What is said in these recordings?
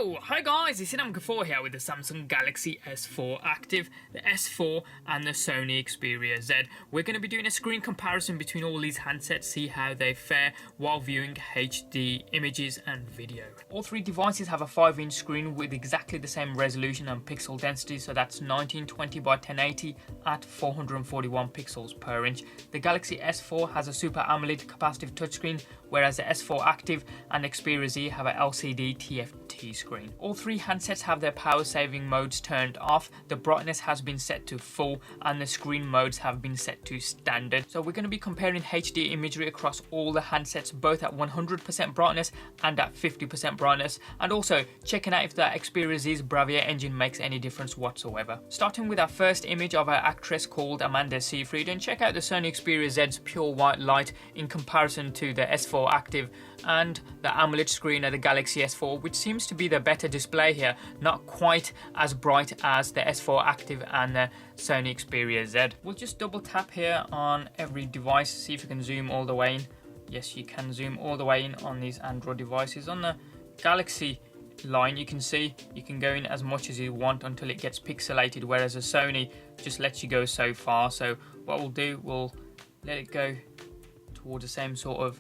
So, hi guys, it's Namka4 here with the Samsung Galaxy S4 Active, the S4 and the Sony XperiaZ. We're going to be doing a screen comparison between all these handsets, see how they fare while viewing HD images and video. All three devices have a 5-inch screen with exactly the same resolution and pixel density, so that's 1920 by 1080 at 441 pixels per inch. The Galaxy S4 has a Super AMOLED capacitive touchscreen, whereas the S4 Active and XperiaZ have a LCD TFT screen. All three handsets have their power saving modes turned off, the brightness has been set to full and the screen modes have been set to standard. So we're going to be comparing HD imagery across all the handsets, both at 100% brightness and at 50% brightness, and also checking out if the XperiaZ's Bravia Engine makes any difference whatsoever. Starting with our first image of our actress called Amanda Seyfried, and check out the Sony XperiaZ's pure white light in comparison to the S4 Active and the AMOLED screen of the Galaxy S4, which seems to be the better display here, not quite as bright as the S4 Active and the Sony XperiaZ. We'll just double tap here on every device, see if you can zoom all the way in. Yes, you can zoom all the way in on these Android devices. On the Galaxy line, you can see you can go in as much as you want until it gets pixelated, whereas a Sony just lets you go so far. So what we'll do, we'll let it go towards the same sort of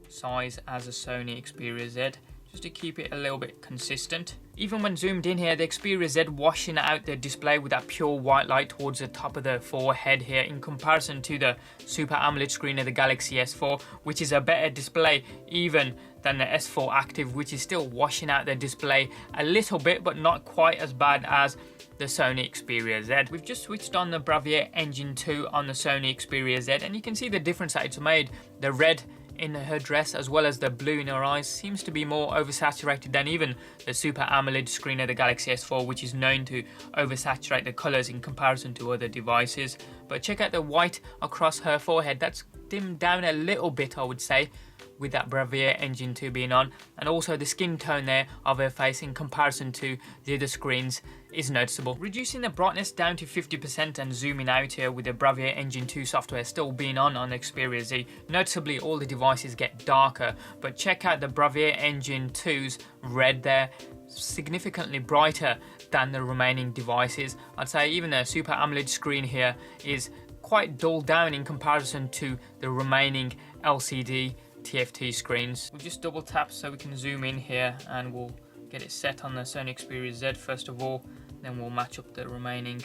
size as a Sony XperiaZ, just to keep it a little bit consistent. Even when zoomed in here, the XperiaZ washing out the display with that pure white light towards the top of the forehead here, in comparison to the Super AMOLED screen of the Galaxy S4, which is a better display even than the S4 Active, which is still washing out the display a little bit, but not quite as bad as the Sony XperiaZ. We've just switched on the Bravia Engine 2 on the Sony XperiaZ, and you can see the difference that it's made. The red in her dress as well as the blue in her eyes seems to be more oversaturated than even the Super AMOLED screen of the Galaxy S4, which is known to oversaturate the colours in comparison to other devices. But check out the white across her forehead, that's dimmed down a little bit, I would say, with that Bravia Engine 2 being on, and also the skin tone there of her face in comparison to the other screens is noticeable. Reducing the brightness down to 50% and zooming out here with the Bravia Engine 2 software still being on the XperiaZ, noticeably all the devices get darker, but check out the Bravia Engine 2's red there, significantly brighter than the remaining devices. I'd say even the Super AMOLED screen here is quite dulled down in comparison to the remaining LCD TFT screens. We'll just double tap so we can zoom in here, and we'll get it set on the Sony XperiaZ first of all, then we'll match up the remaining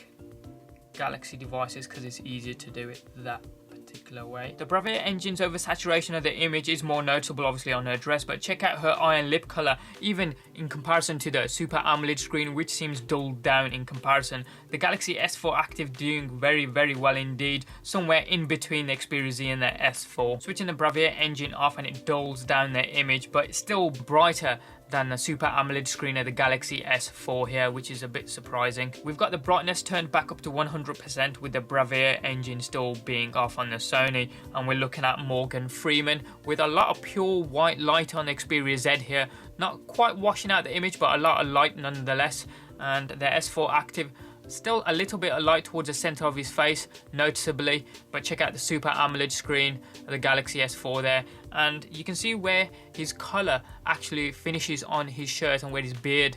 Galaxy devices because it's easier to do it that particular way. The Bravia Engine's oversaturation of the image is more noticeable obviously on her dress, but check out her eye and lip colour, even in comparison to the Super AMOLED screen, which seems dulled down in comparison. The Galaxy S4 Active doing very well indeed, somewhere in between the XperiaZ and the S4. Switching the Bravia Engine off and it dulls down the image, but it's still brighter than the Super AMOLED screen of the Galaxy S4 here, which is a bit surprising. We've got the brightness turned back up to 100% with the Bravia Engine still being off on the Sony, and we're looking at Morgan Freeman with a lot of pure white light on the XperiaZ here, not quite washing out the image but a lot of light nonetheless, and the S4 Active still a little bit of light towards the center of his face noticeably, but check out the Super AMOLED screen of the Galaxy S4 there, and you can see where his color actually finishes on his shirt and where his beard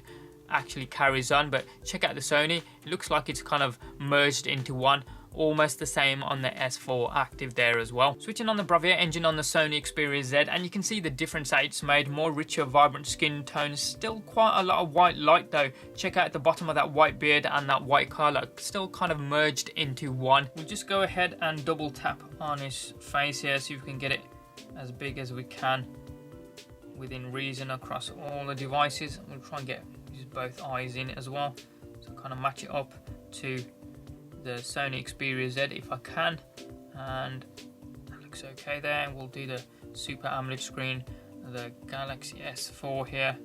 actually carries on. But check out the Sony, it looks like it's kind of merged into one. Almost the same on the S4 Active there as well. Switching on the Bravia Engine on the Sony XperiaZ, and you can see the difference that it's made. More richer, vibrant skin tones, still quite a lot of white light though. Check out the bottom of that white beard and that white collar, still kind of merged into one. We'll just go ahead and double tap on his face here, so we can get it as big as we can within reason across all the devices. We'll try and use both eyes in as well, so kind of match it up to the Sony XperiaZ if I can, and that looks okay there. We'll do the Super AMOLED screen of the Galaxy S4 here,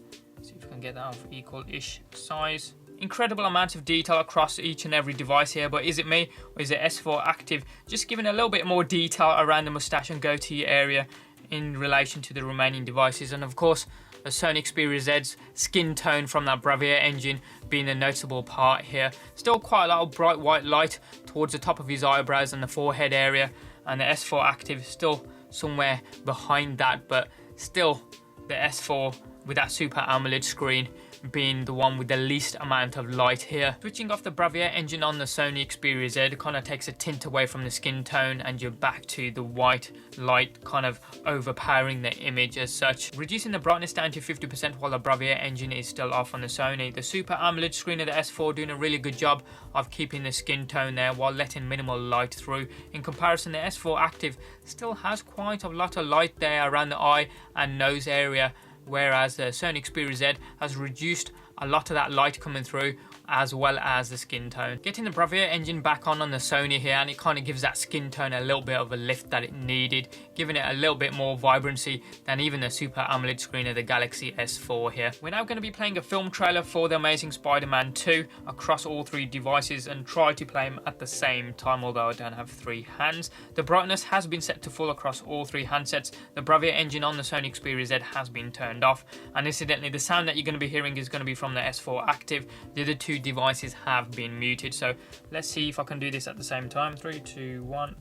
see if we can get that of equal-ish size. Incredible amount of detail across each and every device here, but is it me or is it S4 Active just giving a little bit more detail around the moustache and goatee area in relation to the remaining devices? And of course the Sony XperiaZ's skin tone from that Bravia Engine being a noticeable part here. Still quite a lot of bright white light towards the top of his eyebrows and the forehead area, and the S4 Active still somewhere behind that, but still the S4 with that Super AMOLED screen being the one with the least amount of light here. Switching off the Bravia engine on the Sony XperiaZ kind of takes a tint away from the skin tone, and you're back to the white light kind of overpowering the image as such. Reducing the brightness down to 50% while the Bravia engine is still off on the Sony. The Super AMOLED screen of the S4 doing a really good job of keeping the skin tone there while letting minimal light through. In comparison, the S4 Active still has quite a lot of light there around the eye and nose area, whereas the Sony XperiaZ has reduced a lot of that light coming through, as well as the skin tone. Getting the Bravia engine back on the Sony here, and it kind of gives that skin tone a little bit of a lift that it needed, giving it a little bit more vibrancy than even the Super AMOLED screen of the Galaxy S4 here. We're now going to be playing a film trailer for The Amazing Spider-Man 2 across all three devices and try to play them at the same time, although I don't have three hands. The brightness has been set to full across all three handsets. The Bravia engine on the Sony XperiaZ has been turned off, and incidentally the sound that you're going to be hearing is going to be from the S4 Active. The other two devices have been muted, so let's see if I can do this at the same time. 3, 2, 1.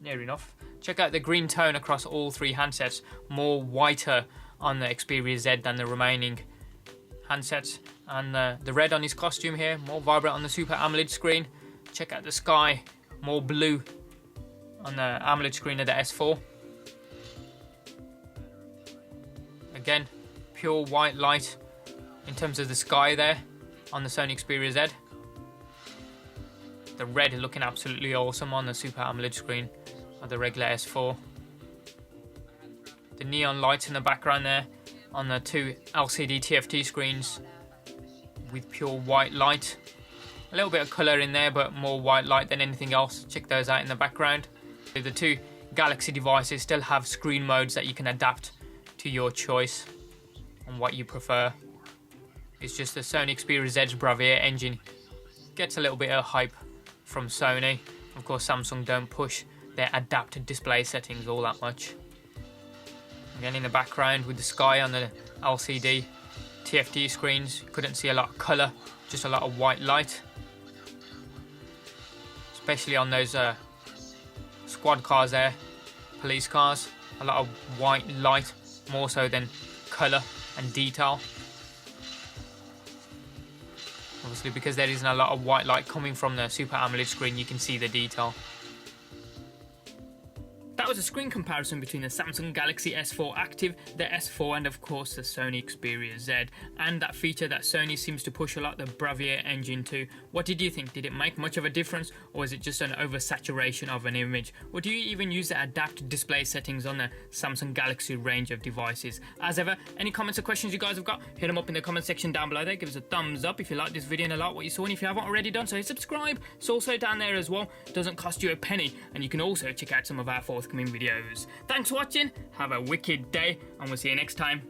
Near enough. Check out the green tone across all three handsets, more whiter on the XperiaZ than the remaining handsets, and the red on his costume here, more vibrant on the Super AMOLED screen. Check out the sky, more blue on the AMOLED screen of the S4. Again, pure white light in terms of the sky there on the Sony XperiaZ. The red looking absolutely awesome on the Super AMOLED screen of the regular S4. The neon lights in the background there on the two LCD TFT screens with pure white light. A little bit of colour in there, but more white light than anything else. Check those out in the background. The two Galaxy devices still have screen modes that you can adapt to your choice and what you prefer. It's just the Sony XperiaZ's Bravia engine gets a little bit of hype from Sony. Of course, Samsung don't push their adapted display settings all that much. Again, in the background with the sky on the LCD TFT screens, couldn't see a lot of colour, just a lot of white light. Especially on those squad cars there, police cars, a lot of white light, more so than colour and detail. Obviously, because there isn't a lot of white light coming from the Super AMOLED screen, you can see the detail. That was a screen comparison between the Samsung Galaxy S4 Active, the S4, and of course the Sony XperiaZ, and that feature that Sony seems to push a lot, the Bravia engine too. What did you think? Did it make much of a difference, or is it just an oversaturation of an image? Or do you even use the adapted display settings on the Samsung Galaxy range of devices? As ever, any comments or questions you guys have got, hit them up in the comment section down below there. Give us a thumbs up if you like this video and a like what you saw, and if you haven't already done so, hit subscribe. It's also down there as well. It doesn't cost you a penny, and you can also check out some of our forthcoming videos. Thanks for watching, have a wicked day, and we'll see you next time.